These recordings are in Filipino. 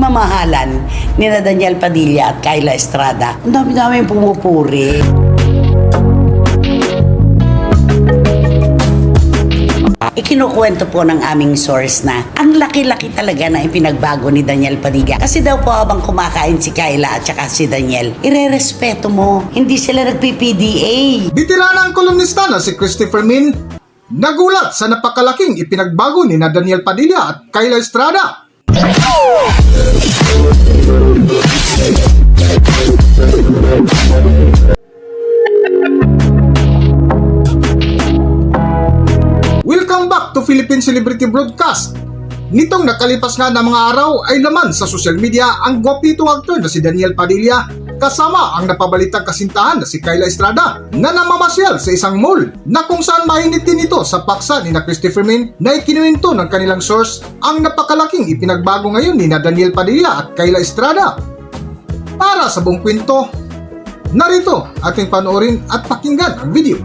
pagmamahalan ni Daniel Padilla at Kyla Estrada, ang dami-dami yung pumupuri. Ikinukwento po ng aming source na ang laki-laki talaga na ipinagbago ni Daniel Padilla. Kasi daw po habang kumakain si Kyla at saka si Daniel, irerespeto mo. Hindi sila nagpi-PDA. Bitiranang kolumnista na si Christopher Min nagulat sa napakalaking ipinagbago ni na Daniel Padilla at Kyla Estrada. Welcome back to Philippine Celebrity Broadcast. Nitong nakalipas nga na mga araw ay laman sa social media ang gwapitong aktor na si Daniel Padilla kasama ang napabalitang kasintahan na si Kyla Estrada na namamasyal sa isang mall na kung saan mainit din ito sa paksa ni na Christopher Min na ikinuwento ng kanilang source ang napakalaking ipinagbago ngayon ni na Daniel Padilla at Kyla Estrada. Para sa buong kwento, narito ating panoorin at pakinggan ang video.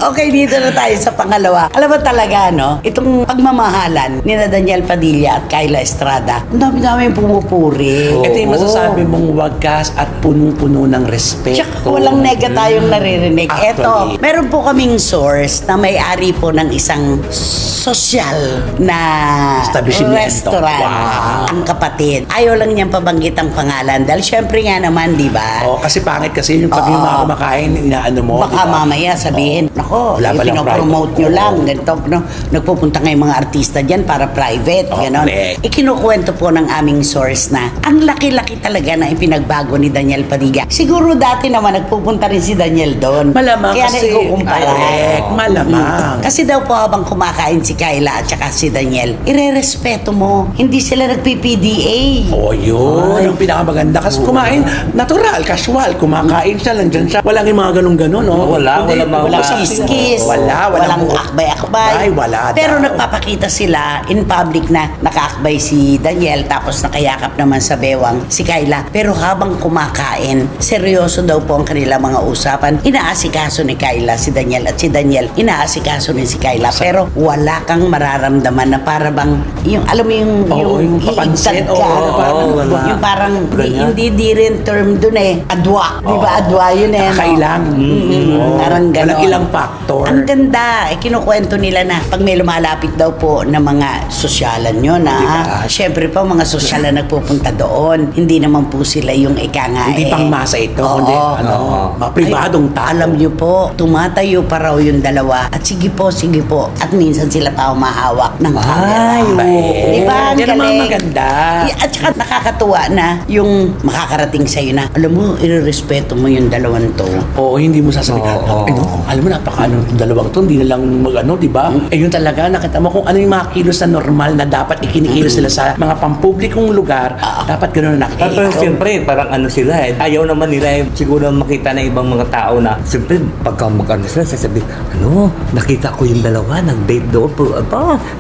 Okay, dito na tayo sa pangalawa. Alam mo talaga, no? Itong pagmamahalan ni Daniel Padilla at Kyla Estrada, ang dami-dami yung pumupuri. Ito yung masasabi mong wagas at punong-puno ng respeto. Tsaka walang nega tayong naririnig. Eto, meron po kaming source na may-ari po ng isang sosyal na Establishmento. restaurant. Wow. Ang kapatid. Ayaw lang niyang pabanggit ang pangalan dahil syempre nga naman, di ba? Oh, kasi pangit kasi yung pag yung mga kumakain, inaano mo. Baka diba? mamaya sabihin, nako, Wala palang pinopromote nyo private. lang, ganito, no? Nagpupunta ngayong mga artista dyan para private, gano'n. Correct. Ikinukwento po ng aming source na ang laki-laki talaga na ipinagbago ni Daniel Padilla. Siguro dati naman nagpupunta rin si Daniel doon. Malamang Kaya kasi, naikukumpara. correct, malamang. Kasi daw po habang kumakain si Kyla at saka si Daniel, irerespeto mo. Hindi sila nagpi-PDA. Oh, yun. Ang pinakamaganda. Kasi kumain, natural, casual. Kumakain siya, nandyan siya. Walang yung mga ganun-ganun, no? Wala, Kundi, Walang kiss-kiss. Walang akbay-akbay. Ay, wala Pero daw. nagpapakita sila in public na nakaakbay si Daniel tapos nakayakap naman sa bewang si Kyla. Pero habang kumakain, seryoso daw po ang kanila mga usapan. Inaasikaso ni Kyla si Daniel at si Daniel inaasikaso ni si Kyla. Pero wala kang mararamdaman na para bang yung alam mo yung yung papansin. iigtad ka. wala. Yung parang Ganyan. hindi rin term dun eh. Adwa. Di ba? Adwa yun eh. no? Kakailang. Parang ganon. Walang ilang factor. Ang ganda. Kinukwento nila na pag may lumalapit daw po na mga sosyalan nyo na Diba? syempre po mga sosyalan nagpupunta doon. Hindi naman po sila yung ika nga Hindi eh. pang masa ito, Oo. kundi mga pribadong Ay, tao. alam nyo po, tumatayo pa raw yung dalawa. At sige po. At minsan sila pa humahawak ng camera. Ay, Di ba? Ang Yan ang mga galing. maganda. At saka nakakatuwa na yung makakarating sa'yo na, alam mo, irerespeto mo yung dalawang to. Oo, hindi mo sasabihin. Oo. Ay, no, alam mo, napaka-ano, dalawang to, hindi na lang mag-ano, di ba? Eh, yun talaga, nakita mo kung ano yung mga kilos na normal na dapat ikinikilos nila sa mga pampublikong lugar, dapat gano'n na nakikita. Pero siyempre, parang ano sila eh. Ayaw naman nila eh. Siguro makita ng ibang mga tao na siyempre, pagka mag-ano sila, sasabihin, nakita ko yung dalawa, nag-date doon.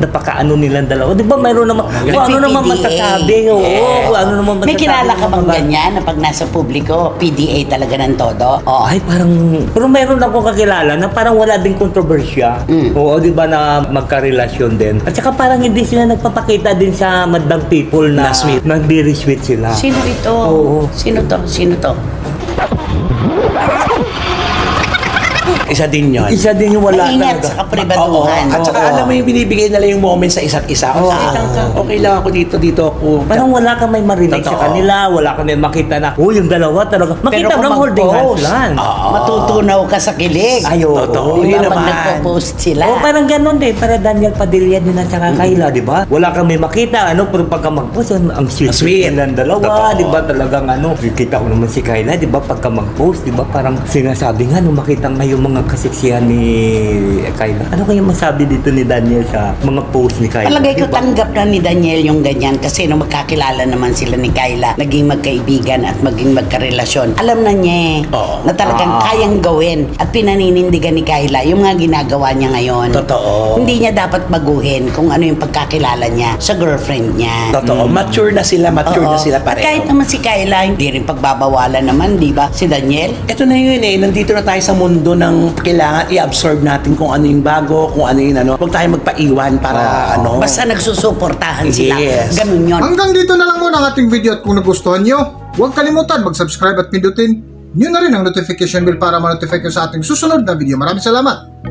Napaka-ano nilang dalawa. Di ba mayroon naman, kung ano naman PDA. masasabi. Kung ano naman masasabi. May kilala ka ng bang mga- ganyan na pag nasa publiko, PDA talaga ng todo? Oh. Ay, parang, pero mayroon akong kakilala na parang wala ding kontrobersya. Oo, di ba na magkarelasyon din. At saka parang hindi sila nagpapakita din sa madlang people na Na sweet. very sweet sila. Sino ito? Oo. Sino to? Isa din yun. Isa din yung wala Maingat talaga. sa kapribaduhan. At saka Oo. alam mo yung binibigay nila yung moment sa isa't isa. Oo. Okay lang ako dito ako. Parang wala kang may marinig sa Totoo. kanila, wala kang may makita na, yung dalawa talaga. Makita kung mo lang holding hands mag-post, lang. matutunaw ka sa kilig. Ay, oo. Totoo. Di Yun ba pag naman. nagpo-post sila? Oo, parang ganun din. Para Daniel Padilla din at saka Kyla, di ba? Wala kang may makita, pero pagka mag-post, ang sweet, Sweet. ng dalawa, Totoo. di ba? Talagang kita ko naman si Kyla, di ba? Pagka mag-post, di ba? Parang sinasabi nga, nung makita nga yung mga kasiksihan ni Kyla. Ano kaya masabi dito ni Daniel sa mga post ni Kyla? Palagay ko Di ba? tanggap na ni Daniel yung ganyan kasi nung magkakilala naman sila ni Kyla, naging magkaibigan at maging magkarelasyon. Alam na niya Oo. na talagang kayang gawin at pinaninindigan ni Kyla yung mga ginagawa niya ngayon. Totoo. Hindi niya dapat baguhin kung ano yung pagkakilala niya sa girlfriend niya. Totoo. Mature na sila Oo. sila At kahit pareho. naman si Kyla, hindi rin pagbabawalan naman, di ba? Si Daniel, Ito na yun eh, nandito na tayo sa mundo ng Ang kailangan i-absorb natin kung ano yung bago, kung ano yung ano. Huwag tayo magpaiwan para ano. Basta nagsusuportahan sila. Yes. Ganun yun. Hanggang dito na lang muna ang ating video at kung nagustuhan nyo, huwag kalimutan mag-subscribe at pindutin nyo na rin ang notification bell para ma-notify kayo sa ating susunod na video. Maraming salamat!